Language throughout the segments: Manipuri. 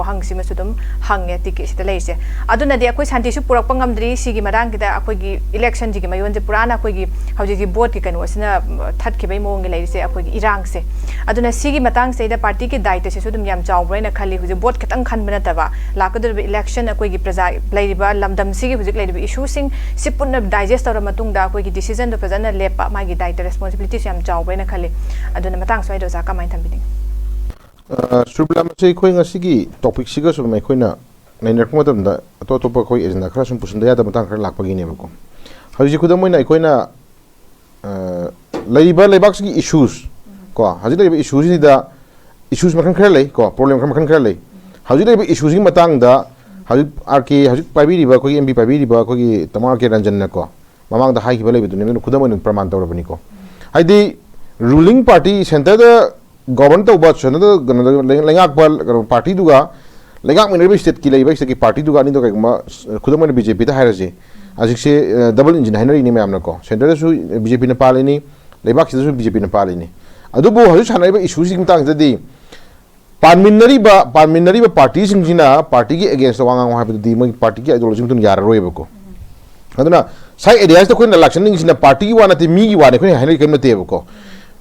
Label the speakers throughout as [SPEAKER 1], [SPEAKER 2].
[SPEAKER 1] wahang simasudum hangye ticket sida leise aduna de akoi santi su purak pangamdri sigi marang kita akoi gi election ji gi mayon je purana akoi gi hauji gi board ki kanu asina that ki bai mong gi leise akoi gi irang se aduna sigi matang se da party ki daite se sudum yam chaw braina khali huji board katang khan bana taba lakadur election akoi gi praja leiba lamdam sigi huji leiba issue sing sipun digest or matung da akoi gi decision do prajana lepa ma gi daite responsibility yam chaw braina khali aduna matang so do za ka mai thambiding
[SPEAKER 2] Sublam say khoi ngasigi topic siga sum mai khoina nainer ko matam da to to pa khoi ejna khara sum pusun da ya da matang khara lak pagi ne ko haji khudam moi nai khoina leiba leibak sigi issues ko haji leiba issues da issues makan khara lei ko problem makan khara lei haji leiba issues gi matang da haji rk haji pabi riba ko mb pabi riba ko gi tamar ke ranjan na ko mamang da hai ki balai bidu ne khudam moi praman tawra bani ko haidi ruling party center da government of Bach, another Langak party duga, Langak Mineral State Kila, party duga, Kudaman BJP, the Harazi, as you say, double engine Henry in Mamnaco, Central BJP Nepalini, Lebak is BJP Nepalini. Adobo has another issues in tanks the day. Parminariba parties in Gina, party against the one happy the party ideology to Yararoeco. I don't know, side areas the Queen election in a party one at the me one, Henry Camatevco.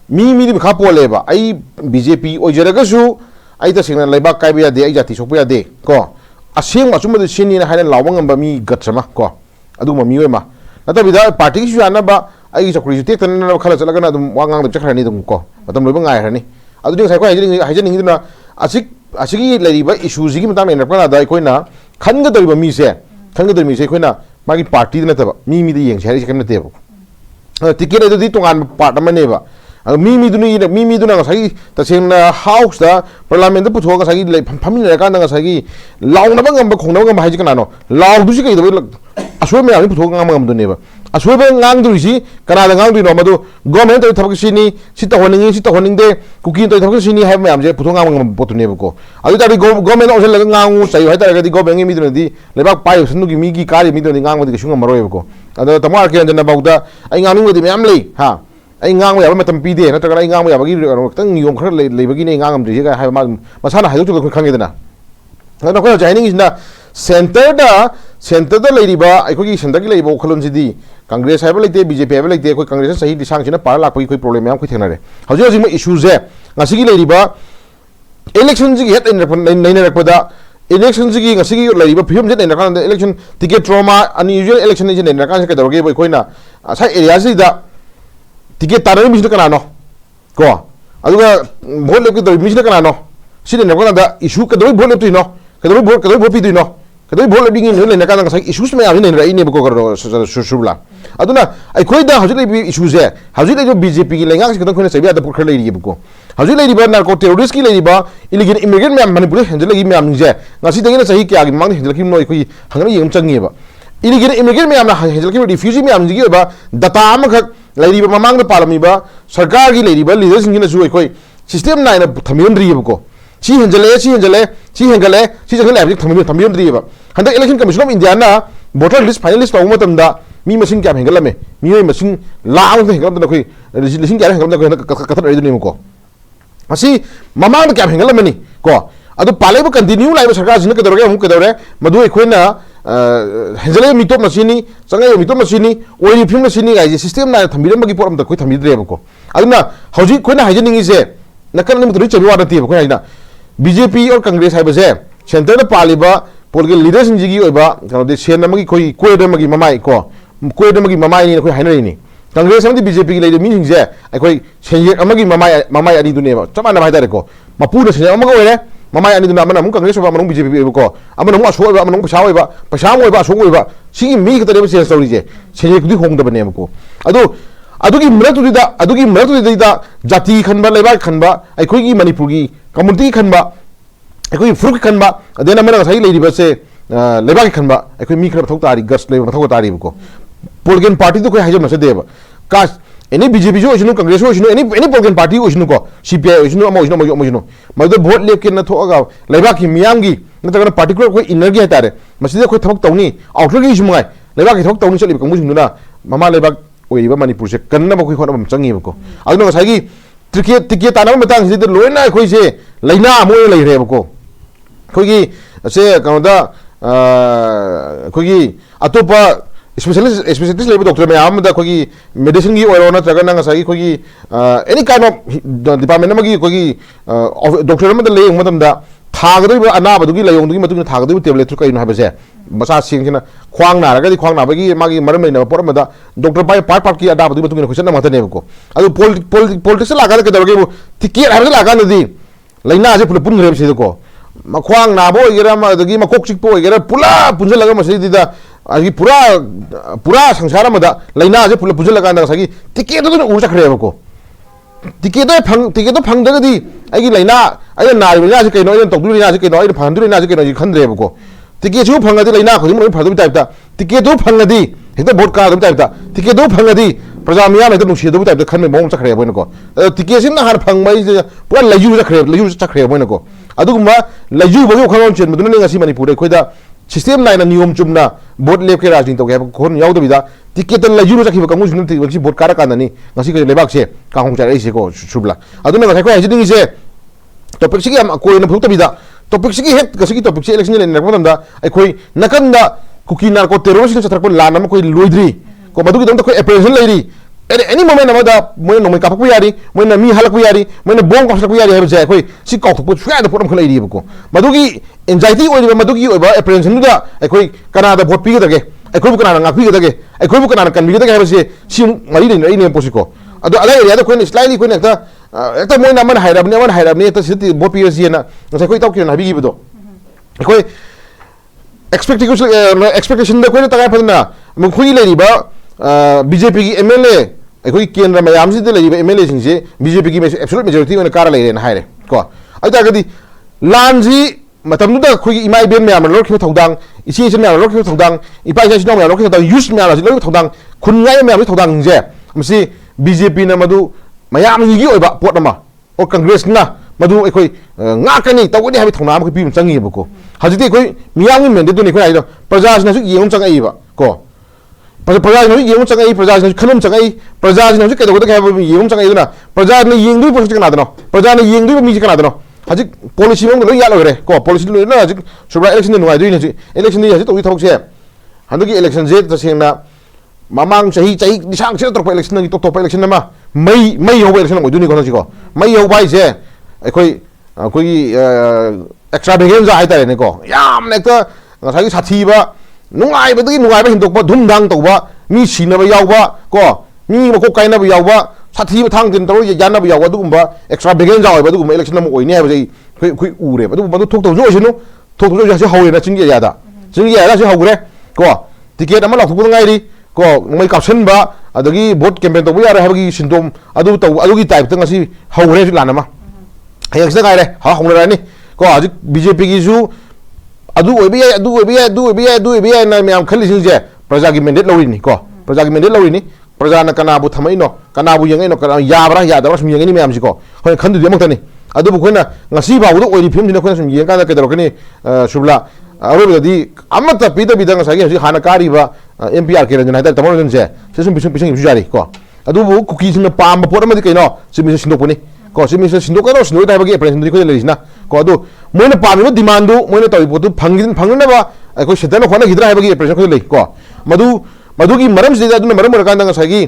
[SPEAKER 2] Mi kapo leba ai BJP o jeraga su ai ta singna leba kai bia de ai jati sokya de ko aseng ma chuma de sini na hanen lawang amba mi gatsama ko adu ma mi we ma nata bida party su ana ba ai chokri su tek tan na khala chala kana dum wangang dum chakhrani dum ko matam loba ngai harani adu ding sai ko hajani hiduna asigi leriba issue ji matam ena kana da koina khanga dariba mi se koina magi party na ta mi de yeng sai kan na te ticket edu di tongan part amane ba Mimi duna ngasagi tasengna house da parliament pu thoga sagi phamina ka na ngasagi law na bangam ba khongna bangam haji kana no law du si kai da aswe me ani pu thoga ngam du ne ba aswe be ngang du si kana da ngang du no madu government to thak sini sita honing de kuki to thak sini ha me am je pu thoga ngam potu ne ba ko adu ta government ose la ngang sai ha ta ga di government mi du di lebak pai sunu gi mi gi kari mi du ngang ma di shunga maro ba ko adu tamar ke na ba da ai ngang ngi di me am le ha ai ngang ya ba matam pide na ta ai ngang ya ba gi tang yong khar le ba gi ne ngang am ri ga ha ma masana ha ju ko khang ge na na ko jaining is na center da le ri ba ai ko gi center gi le ba kholon ji di congress ha ba le te bjp ha ba le te ko congress sahi di sang china par lak ko problem yam ko thena re ha ju ma issues je ngasi gi le ri ba election ji het nei ne rak pa da election ji ngasi gi le ri ba phim je nei na kan election ticket trauma unusual election ji nei na kan ka da ge ba ko na sa area ji da ticket tarani misna kana no ko aduga bhole ke do misna kana no sine ne kana issue ka do bhole tu no ka do pi tu no ka do bhole ding ne ne kana sa issues me avine ne rai ne ko ko subla aduna ai khoi da hajule bi issues je hajule jo BJP ki lenga ka khone sabi ada purkhar lai ri ko hajule ri ba narco terrorist ki lai ba illegal immigrant me manipulate hajule gi me am je ngasi deng na sahi kya gi mang hajule ki noi khoi hangna yem changi ba illegal immigrant me am na hajule ki refugee me am ji ba data am khak Lady Mamang the Palamiba, Sarkagi lady, leaders in the Zoo, system 9 of Tamian Rivo. She Hengale, she's a lab, Tamian River. And the election commission of Indiana, voter list, finalist of Matamda, me machine cap Hengalame, me machine loud the Hengam, listening to Hengam. I see Mamma the cap Hengalamani, go. At the Palabo continue like Sarkas in the Kadore, Madu Equina. Henzale mito machine sanga mito machine oi phim machine ga system na thambiram bagi poram da koi thamidre ba ko aduna hauji koina haijening ise nakal nim turi chabi wada ti ba koina BJP or Congress hai ba je center na paliba political leaders in jigi oi ba kano de sen magi koi koida magi mamai ko koida magi mamai ni koi hainari ni Congress amdi BJP ki leader meaning je ai koi senje amagi mamai ani dune ba chama na bhai da ko mapu de sen amaga oi re Mamai ani duna amana mun Congress ba manung BJP ko amana mun aso ba manung pasha oi ba aso oi ba sigi mi ka tare se story je senje ku di hong da bane ko adugi mratu da jati khanba leba khanba ai khoi gi manipur gi community khanba ai khoi fruit khanba adena mana sai lei ba se leba khanba ai khoi mi khra thok tari gas leba thok tari ko political party to khoi hajam na se deba kas any BJP jo isnu Congress jo isnu any political party jo isnu ko CPI isnu amo isnu madu vote le ke na tho aga leba ki miyam gi na ta particular koi inner gi hatare maside khoi thok tawni outer gi ismai leba ki thok tawni chali ka musing na mama leba oiba manipur se kanna ba khoi khona bam changi ko adno sai gi ticket tanam matang si de loina khoi se laina mo lai re ko कोई से कौनदा कोई अतोपा स्पेशलिस्ट लेबल डॉक्टर में आम कोई मेडिसिन की ओरो नत्रगन ngasai कोई any kind of department में कोई डॉक्टर में ले मतलब थागदो अनाबदुगी लायोंदुगी मतुग थागदो टेबलेट थु कइनो हाबसे मसा सिंगना ख्वांग नारगदि ख्वांग नाबगी मागी मरम लेना पोर मदा डॉक्टर पाई पार्ट पार्ट की अदाबदुगी मतुग क्वेश्चन मतने को अदु पॉलिटिक्स लागा के दरगे टिकेट हाबसे लागा नदी लाइना से पुल पुन रेब से को मख्वांग नाबो इगरा मदगी मकोक चिकपो इगरा पुला पुंजल लगा मसदिदा आगी पूरा पूरा संसार मदा लाइना से पुल पुंजल लगा नसगी टिकेट तो उ चखरे को टिकेट तो फंगदगदी आगी लाइना आई नारी लाइना से कइनो आई तौदु लाइना से कइनो आई फंदु लाइना से कइनो खंद्रे को टिकेट सु फंगदी लाइना खुद मन फदु टाइपता टिकेट तो फंगदी हेक्ता वोट का टाइपता टिकेट तो फंगदी प्रजा मिया में तो नुसिदु टाइपता खन में मोंग चखरे बनको टिकेट सिन हार फंगबाई पूरा लयु चखरे बनको अदुगुमा लयु बगो खंगोन chain मदुन ngasi manipur de khoida system naina niyom chumna vote lep ke rajni to ge khon yaw dobida ticket laju rakhiba kamu jun ti wasi vote kara kanani ngasi ke lebak se ka hong chare se ko subla aduna ngai khoi hajini se topic sigi am ko na phukta bida topic sigi het kasi topic se election le nak madam da ai khoi nakanda kuki narco terrorism se thakpo la nam koi loidri ko madu ki dam khoi apprehension leiri any moment amada moi no mai ka phukpu yari moi na mi halakpu yari moi na bong ka phukpu yari habe khoi si ka phukpu chwa da poram khlai ri ko madu ki anxiety oi ba madu ki oi ba apprehension da khoi kana da vote pi ga ge khoi bu kana ngak pi ga ge khoi bu kana kan mi ga ge habe si mari ni ne posiko ado ala area da khoi ni slightly khoi na ta moi na man hairab ni ta si vote pi si na khoi taw ki na bi gi bodo khoi expectation da khoi ta ga phana mo khoi le ri ba BJP की MLA अखोई केंद्र मयाम से लेबा MLA सिंह से BJP की एब्सोल्यूट मेजॉरिटी में कार लेरेन हाइरे को अदागदी लानजी मतमनुदा अखोई इमाई बेन मयाम लोक खिव थौदांग इसी से मयाम लोक खिव थौदांग इपाई से सिनो मयाम लोक खिव थौदांग यूज मयाम लोक थौदांग खुनगाय मयाम थौदांग जे मसी BJP ना मदु मयाम की ओइबा पोट नमा और कांग्रेस ना मदु अखोई ngaकनी तवनी हाबि थौना म पि चंगी बको हजिति अखोई मियाम मेंदे दुनि खै आइदो प्रजा ना सु येम चंगाइबा को प्रजा येम चंगाई प्रजा खनम चंगाई प्रजा कदो येम चंगाई प्रजा येंदु पोस्ट कनादनो प्रजा येंदु मी कनादनो हजिक पॉलिसी में लो यालोरे को पॉलिसी लो ना हजिक सुब्रा इलेक्शन नुवाई दुई नजि इलेक्शन नि हजिक तोई थोक से हंदुकी इलेक्शन जे तसेंना ममांग चाही निसांग से तोप इलेक्शन नि तोप इलेक्शन नमा मई हो इलेक्शन ओइ दुनि कोन सिको मई हो बाई से अखोई कोई एक्स्ट्रावेगेंजा हाइतारे ने को याम नेक्ता ngасai साथीबा नुंगाई बदगी नुंगाई हिंदोक धूमधाम तौब मी सीनब यावबा को मी मको कायनब यावबा साथी थांग दिन तरो यानब याव अदुगुंबा एक्स्ट्रा बेगेन जाव अदुगुंबा इलेक्शन अम ओइने हाबजे खै उरे अदु बदु थोक तौ जोसिनु थोक जो जासे हौरे चिंगे यादा चिंगे यादा से हौरे को टिकेट अमा लाथुक ngairi को मै कापसनबा अदगी वोट कैंपेन तौब यारे हाबगी सिंदोम अदु तौ अदुगी टाइप तंग असि हौरे लानमा हेक्स गाइरे हा हौरानी को आज बीजेपी की जु ना मैम खली प्रजा की मेंडेट लौरिनी को प्रजा की मेंडेट लौरिनी प्रजा ना कनाबु थमैनो कनाबु यंगैनो कना याबरा यादबरा सुम यंगैनी मैम सिको होय खंदुदि अमक्तनी अदुबु खोइना ngasi बावदो ओइरि फिल्म दिना खोइना सुम यंगा का केदरकनी सुबला अरोबदि अमत पीदा बिदा ngasi हजि हाना कारिबा एमपीआर के रंजन हाइता तमरजन से सुम पिसंग जारी को अदुबु कुकी सिंग पाम पोर अमदि कैनो सिमि सिंदोकनी को सिमि सिंदोकनो सिंदो ताबगी ऑपरेशन दि खोइ लेरिसना को अदु मोइना पामिबो डिमांडो मोइना तवि पोतु फंगनबा अखोइ सेटन खोना गिद्रा हाबगी ऑपरेशन खोइ ले को मधुगी मरम से अदुना मरम ओरकान ngसागी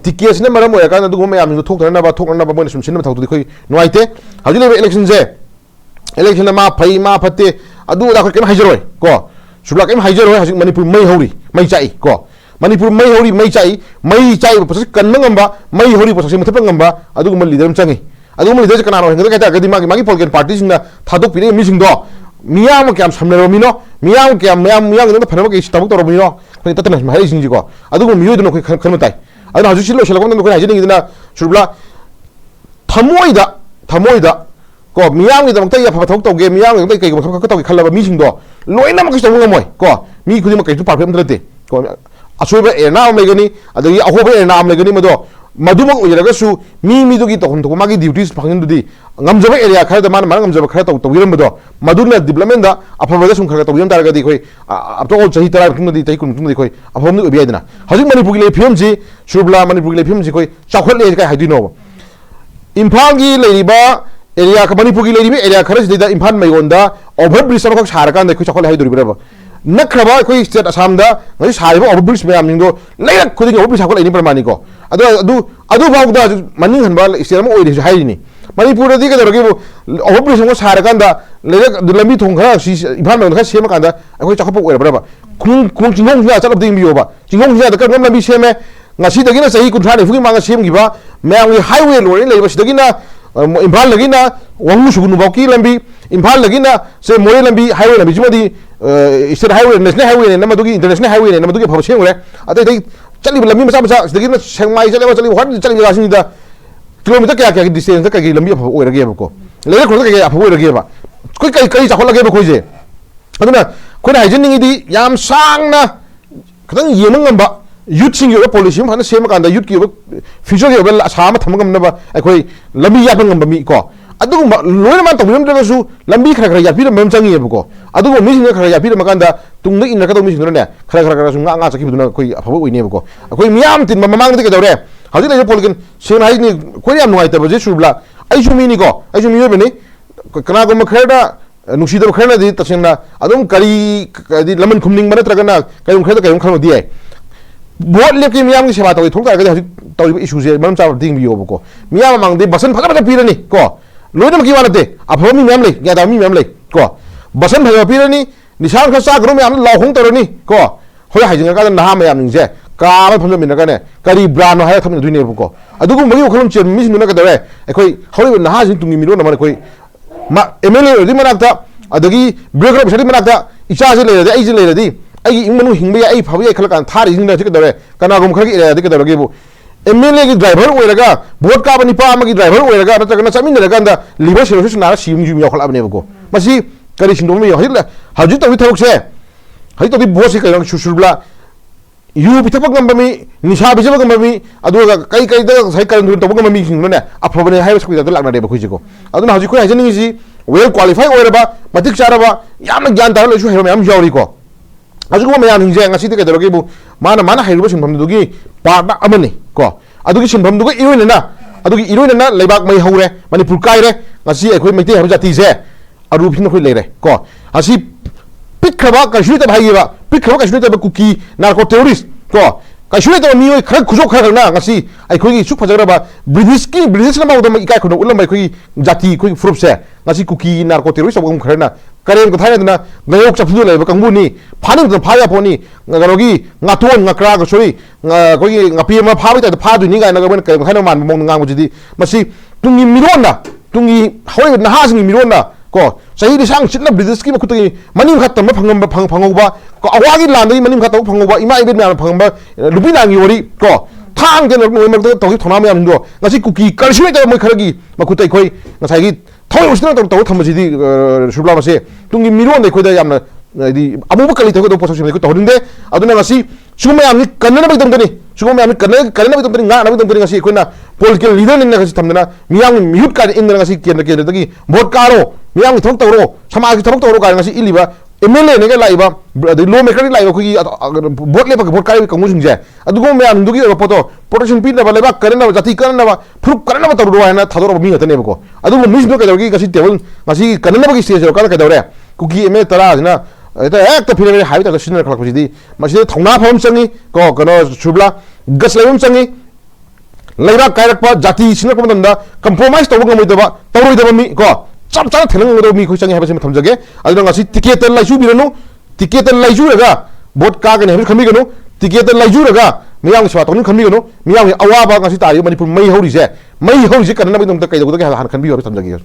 [SPEAKER 2] टिकेट ने मरम ओरकान अदुगु मयाम थोकनबा मोइना सुम सिनबा थौतु खोइ नुवाइते हजि ले इलेक्शन जे इलेक्शन मा फै मा फते अदु दा केम हाइजरोय को सुबला केम हाइजरोय हजि मणिपुर मै हौरी मै चाइ को मणिपुर मै हौरी मै चाइ प्रोसेस कन्नगंबा मै हौरी प्रोसेस मुथपंगंबा अदुगु लीडर चंगी अदुगु लीडर कनानो हेंगदा कहता गदि मागी पॉलिटिकल पार्टी सिंगना थादोक पिने मिसिंगदो मियाम क्याम समनरो मिनो मियाम क्याम मियाम न फनबो के स्टॉक तरो मिनो खै ततन हाइ सिंजी को अदुगु मियो दनो खै खनमताइ अदु हजु सिलो सेलगोन दनो खै हाइजिनि गिदना सुबला थमोइदा को मियाम गी दमक्ता या फथौक तौगे मियाम गी कई को खक तौगे खलबा मिसिंगदो लोइना मक तौग ngमोय को मी खुदि मक कइसु परफेक्ट नते को असोबा एनाम लेगनी अदगी अहोबा एनाम लेगनी मदो मधुमक ओइरगसु मी दुगी तखन तको मागी duties फंगनदुदी ngamjaba area khara man ngamjaba khara tau tawirambado maduna development da afabada sum khara tawiyam taragadi khoi apto chahi tara khumdi tai kun khumdi khoi afamni obi adina hajik manipur gi le film ji shubla manipur gi le film ji khoi chakhol le kai haidino imphal gi leiba area का मणिपुर की लेरी एरिया खरस देदा इम्फाल मैगोंदा ओवर ब्रिज अमखक सारकान दै खुचखल हाय दोरिब्राबा नखरबा अखोई स्टेट असम दा ngasi सारिबा ओवर ब्रिज मैम निंदो लेरक खुदिंग ओवर ब्रिज हाकल एनी प्रमाणी को अदु बाउदा मनिंग हनबा स्टेट म ओइरि हायनि मणिपुर दी कदरगे ओवर ब्रिज को सारकान दा लेरक लंबी थोंग खरा सी इम्फाल मैगोंदा खा सेम कांदा अखोई चखप ओइरब्राबा खुंग चिंगोंग जा चलब दिंग बियोबा चिंगोंग जा दा कम लंबी सेमे ngasi dagina sahi kunthra ne fugi manga sem giba ma'am highway लोरे लेबा सिदगिना इम्फाल लगीना वंगु सुगुनु बाकी लंबी इम्फाल लगीना से मोरे लंबी हाईवे लंबी जुमदी स्टेट हाईवे नेशनल हाईवे ने नमदुगी इंटरनेशनल हाईवे ने नमदुगी फब सेंगरे अते दे चली लंबी मसा मसा सिदगिना सेंगमाई चले चली हट चली गासिदा किलोमीटर क्या क्या डिस्टेंस का लंबी फब ओइरगे बको लेरे खोल के फब ओइरगे बा कोई कई चाखल लगे बको जे अदुना कोना हाइजनिंगी याम सांगना खतंग येमंग ngamba youth sing your policy man same kind of youth give future give asam thamgam na ba akhoi lambi yapang ngam mi ko adu loina man tawim da su lambi khara khara yapi mem changi ko adu mi sing khara yapi makanda tungna in ka mi sing ne khara khara su nga chaki buduna koi afabu oine ko akhoi miyam tin mamang de ke dawre haji le polikin sing hai ni koi yam nuai ta ba je subla ai su mi ni ko ai su mi be ni kana go khara da nusidab khara di tasingna adum kari di laman khumning mana tragana kayum khara kayum khara di ai boat लेके मियाम की सेवा तौई थोंका गदे हजि तौई इशू जे मम चाव दिंग बियो बको मियाम मांगदे बसन फगा फगा पीरनी को लोइदम की वालते अफो मी मियाम ले यादा मी मियाम ले को बसन फगा पीरनी निशान खसा ग्रो मियाम लाहोंग तरनी को होय हाइजिंग का नहा मियाम निजे का फम मिन का ने करी ब्रांड हाय थम दुइने बको अदुगु मगी खलम चेन मी सिन का दरे एखोई होय नहा जिन तुंगी मिरो नमन कोई मा एमएलए रि मनाक्ता अदगी ब्रेकर बिसरि मनाक्ता इचा जे ले दे आई जे ले दे आई इमनु हिंबे आई फाबे खलकान थारी जिंदा के दरे कनागुम खरगी एरिया के दरगे बु एमएलए की ड्राइवर ओइरगा बोट का बनी पा मगी ड्राइवर ओइरगा नतगना चमिन रगांदा लिबर सर्विस ना सीम जु यखला बने बको मसी करी सिंदो मे यहिल हजि तो थोक से हजि तो बोस के सुसुबला यू बिथप गंबमी निशा बिजब गंबमी अदुगा कई कई द सै करन तो गंबमी सिंगने अफबने हाय स्कूल द लागना दे बखुजिको अदुना हजि को हाजनि जी वेल क्वालिफाई ओइरबा मतिक चारबा याम ज्ञान तार लसु हेरो याम जावरी को अजुगो ma'am हिंजे ngasi te kedoro gebu mana mana hairuba sinpham dugi parna amani ko adugi sinpham dugi iroina adugi iroina na leibak mai haure manipur kai re ngasi ekhoi meite hab jati je aru phin khoi leire ko asi pikhaba kashui ta bhai ba pikhaba kashui ta kuki narco terrorist ko kashui ta mi oi khar khujok khar na ngasi ekhoi gi suk phajara ba british na ma udam ikai khono ulam bai khoi jati khoi frup se ngasi kuki narco terrorist abum khar na करें को थाने ना गयोग चफदु लेब कंगुनी फानिंग तो फाया पोनी गरोगी ngaton ngakra ko sori कोई ngapi ma फाबि त फादु नि गाय नगबन कय खानो मान मong ngang बुजि मसी तुंगी मिरोना तुंगी होय नहा सिंग मिरोना को सही दिसांग चितना बिजनेस की मखुतगी मनि खतम फंगम फंगौबा को अवागी लांदगी मनि खतम फंगौबा इमा इबे ना फंगम लुबिनांगी वरी को थांग के नोय मक तो थोना म याम दो ngasi कुकी करसिमे त म खरगी मखुतै खोय ngसागी थोय उसना तो थमजिदी सुब्ला मसे तुंगी मिरोन दे खोयदा यामना दी अमुब कली थको तो पोसोसिम को तोरिंदे अदुना ngasi सुमे यामनि कन्नना बदम दनी सुमे यामनि कन्नना बदम दनी nga na बदम दनी ngasi खोयना political leader नि ngasi थमना मियाम मिहुत का इंद्र ngasi केंद्र दगी वोट कारो मियाम थोक तरो समाज की थोक तरो का ngasi इलिबा एमएलए ने लाइबा लो मेकर लाइबा खोगी वोट लेबा वोट काई कंगु सिंजे अदुगो मियाम दुगी फोटो प्रोटेक्शन पी ना लेबा करना जाति करना प्रूफ करना तरो हाना थादरो मी हतने बको अदुगो मिस नो कदरगी ngasi टेबल ngasi करना बगी स्टेज रो का कदरे कुकी एमए तरा जना एता एक तो फिर हाई तक सिनर खलक बजिदी मसी थौना फम संगी को कनो सुबला गस लेम संगी लेबा कायरक जाति सिनर को मंदा कंप्रोमाइज तो गमैदबा तौरोइदबा मी को चप चप थेलंगदो मी खोई संगी हाबसे थमजगे अदुना ngasi टिकेट लाइजु बिरनु टिकेट लाइजु रगा बोट का गने हम खमिगनु टिकेट लाइजु रगा मियां स्वा तोन खमिगनु मियां अवाबा ngasi तारि मणिपुर मई हौरिजे कनना बिदम त कैदगो के हान खनबि हर थमजगे